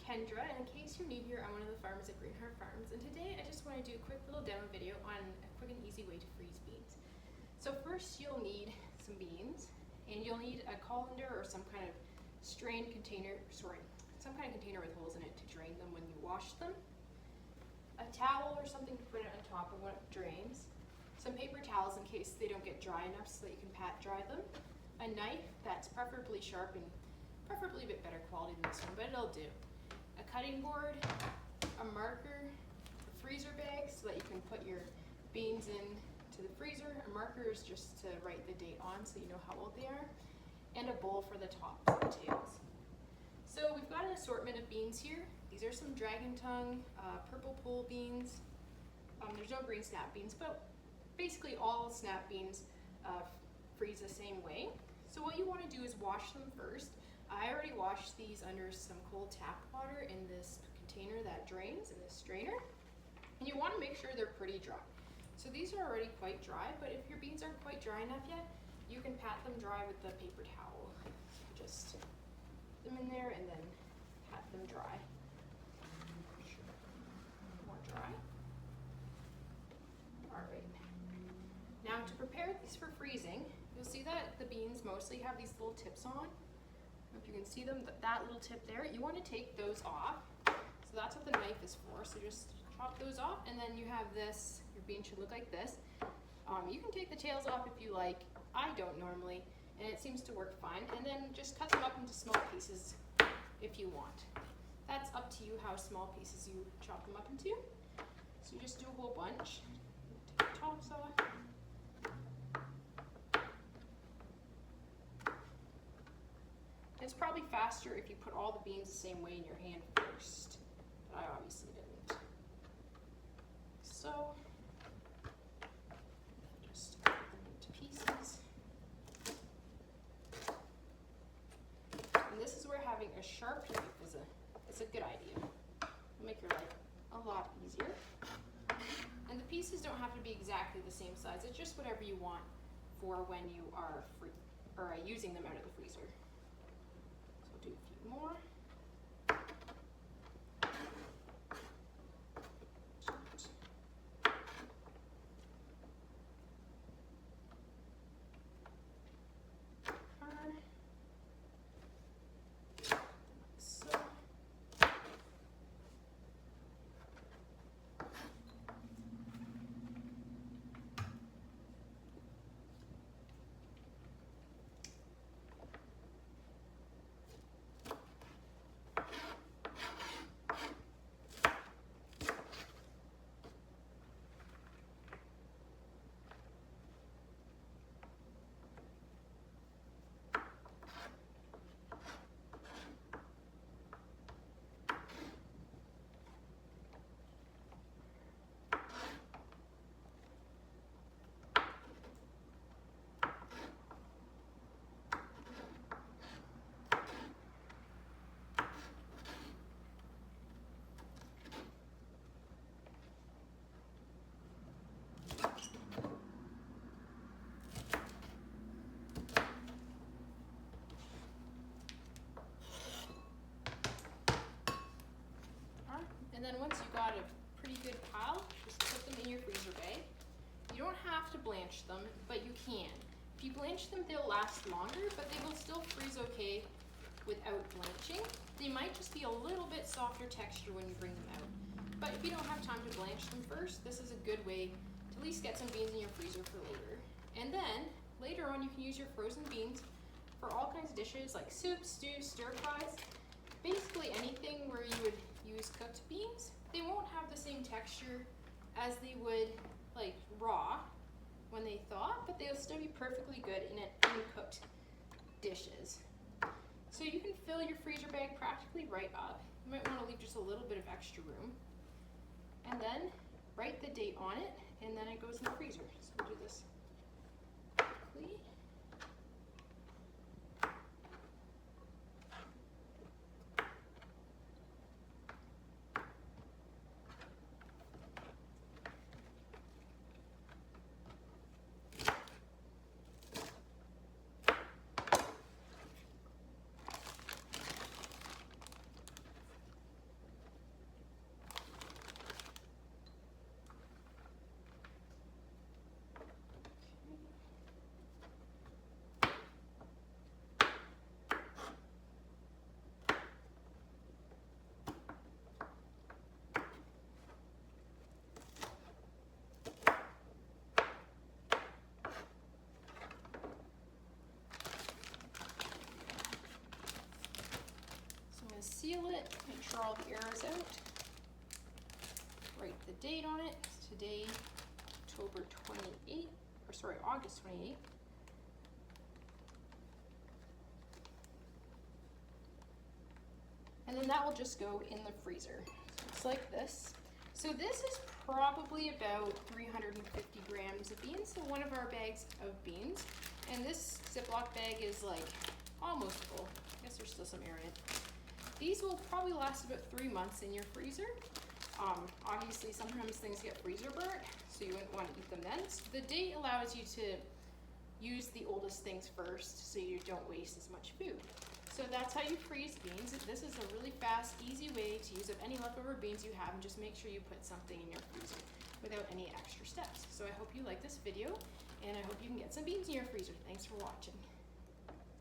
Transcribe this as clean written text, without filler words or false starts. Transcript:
Kendra, and in case you're new here, I'm one of the farmers at Green Heart Farms, and today I just want to do a quick little demo video on a quick and easy way to freeze beans. So first you'll need some beans, and you'll need a colander or some kind of strained container, some kind of container with holes in it to drain them when you wash them, a towel or something to put it on top of when it drains, some paper towels in case they don't get dry enough so that you can pat dry them, a knife that's preferably sharp and preferably a bit better quality than this one, but it'll do. A cutting board, a marker, a freezer bag so that you can put your beans into the freezer. A marker is just to write the date on so you know how old they are, and a bowl for the tops and tails. So we've got an assortment of beans here. These are some dragon tongue, purple pole beans. There's no green snap beans, but basically all snap beans freeze the same way. So what you want to do is wash them first. I already washed these under some cold tap water in this container that drains in this strainer. And you want to make sure they're pretty dry. So these are already quite dry, but if your beans aren't quite dry enough yet, you can pat them dry with the paper towel. So just put them in there and then pat them dry. More dry. All right. Now to prepare these for freezing, you'll see that the beans mostly have these little tips on. If you can see them, that little tip there, you want to take those off. So that's what the knife is for. So just chop those off, and then you have this, your bean should look like this. You can take the tails off if you like. I don't normally, and it seems to work fine. And then just cut them up into small pieces if you want. That's up to you how small pieces you chop them up into. So you just do a whole bunch. Take the tops off. It's probably faster if you put all the beans the same way in your hand first, but I obviously didn't. So, just cut them into pieces. And this is where having a sharp knife is a good idea. It'll make your life a lot easier. And the pieces don't have to be exactly the same size. It's just whatever you want for when you are using them out of the freezer. Do a few more. So. And then once you got a pretty good pile, just put them in your freezer bag. You don't have to blanch them, but you can. If you blanch them, they'll last longer, but they will still freeze okay without blanching. They might just be a little bit softer texture when you bring them out. But if you don't have time to blanch them first, this is a good way to at least get some beans in your freezer for later. And then, later on, you can use your frozen beans for all kinds of dishes like soup, stews, stir fries, basically anything where you would use cooked beans. They won't have the same texture as they would like raw when they thaw, but they'll still be perfectly good in cooked dishes. So you can fill your freezer bag practically right up. You might want to leave just a little bit of extra room. And then write the date on it, and then it goes in the freezer. So we'll do this quickly. seal it, make sure all the air is out. Write the date on it. Today, August 28th. And then that will just go in the freezer. So it's like this. So this is probably about 350 grams of beans, so one of our bags of beans. And this Ziploc bag is like almost full. I guess there's still some air in it. These will probably last about 3 months in your freezer. Obviously sometimes things get freezer burnt, so you wouldn't want to eat them then. So the date allows you to use the oldest things first so you don't waste as much food. So that's how you freeze beans. This is a really fast, easy way to use up any leftover beans you have, and just make sure you put something in your freezer without any extra steps. So I hope you like this video, and I hope you can get some beans in your freezer. Thanks for watching.